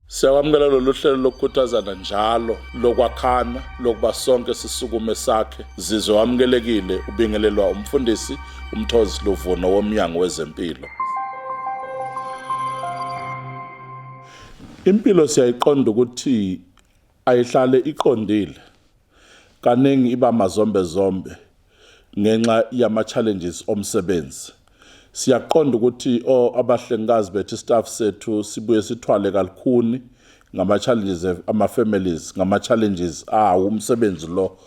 Siyakwamukela lolu hlelo lokukhuthazana njalo lokwakhana lokuba sonke sisukume sakhe zizwe wamukelekile ubingelelwa umfundisi uMthozi Luvuno womnyango wezempilo. Impilo siyayiqonda ukuthi ayihlale iqondile kaningi iba mazombe zombe ngenxa yama challenges omsebenzi. Siyaqonda ukuthi abahlengikazi bethu staff sethu sibuye sithwale kalukhuni ngama challenges ama families, ngama challenges umsebenzi lo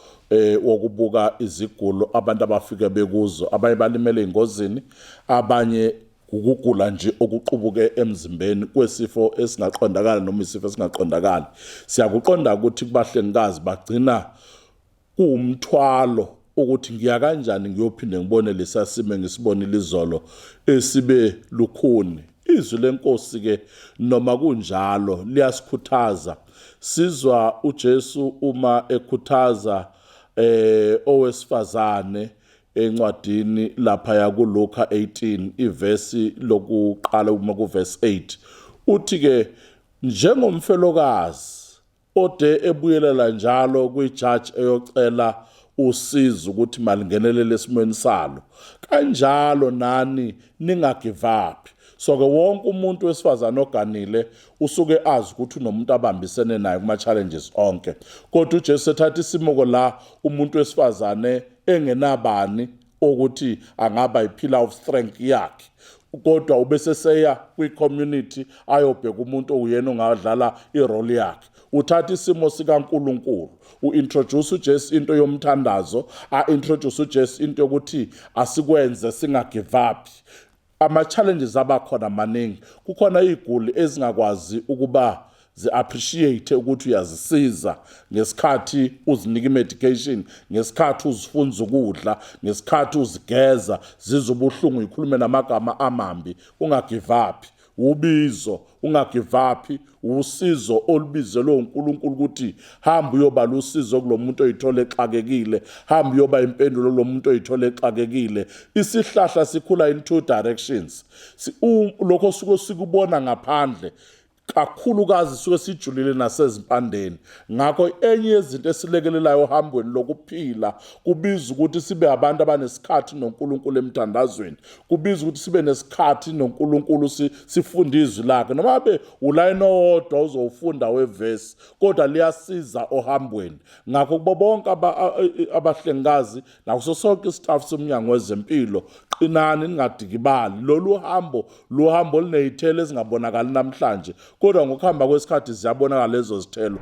wokubuka izigulo abantu abafike bekuzo, abanye balimele ingozini, abanye ukugula nje okuqubuke emzimbeni kwesifo esingaqondakala noma isifo esingaqondakala. Siyakuqonda ukuthi kubahlengikazi bagcina kuumthwalo ukuthi ngiya kanjani ngiyophinde ngibone lesasime ngisibonile izolo esibe lukhuni. Izwi lenkosi ke noma kunjalo liyasikhuthaza. Sizwa uJesu uma ekhuthaza owesifazane encwadini lapha yakuLuka 18 ivesi lokuqala uma kuverse 8 uthi ke njengomfelokazi ode ebuyelela njalo kwijaji eyocela usizo ukuthi malingenelele esimweni salo, kanjalo nani ningagive up. So ke wonke umuntu wesifazane oganile usuke azi ukuthi unomuntu abambisene naye kuma challenges onke, kodwa uJesu ethatha isimuko la umuntu wesifazane engenabani ukuthi angaba ipillar of strength yakhe, kodwa ubeseseya kwi-community ayobheka umuntu oyena ongadlala irole yakhe. Uthatha isimo sikaNkulunkulu, uintroduce uJesu into yomthandazo, introduce uJesu into yokuthi asikwenze singagive up. Ama challenges abakhona maningi, kukhona iziguli ezingakwazi ukuba zi-appreciate ukuthi uyazisiza ngesikhathi uzinika medication, ngesikhathi uzifunza ukudla, ngesikhathi uzigeza, zizobuhlungu ikhulume namagama amambi, ungagive up. Ubizo, ungagive up, usizo olubizelwe uNkulunkulu ukuthi hamba uyobala usizo kulomuntu oyithola exakekile, hamba uyoba impendulo lomuntu oyithola exakekile. Isihlahla sikhula in two directions. Lokho suke sikubona ngaphandle kakhulukazi suke sijulile nasezimpandeni. Ngakho enye yezinto esilekelelayo ohambweni lokuphila kubiza ukuthi sibe abantu abanesikhathi noNkulunkulu emthandazweni, kubiza ukuthi sibe nesikhathi noNkulunkulu sifunde izwi lakhe. Noma be ulayini owodwa uzowufunda wevesi, kodwa liyasiza ohambweni. Ngakho kubo bonke abahlengikazi nakuso sonke istaff somnyango wezempilo, qinani ningadikibali. Lolu hambo linezithelo ezingabonakali namhlanje, kodwa ngokuhamba kwesikhathi ziyabonakala lezo zithelo.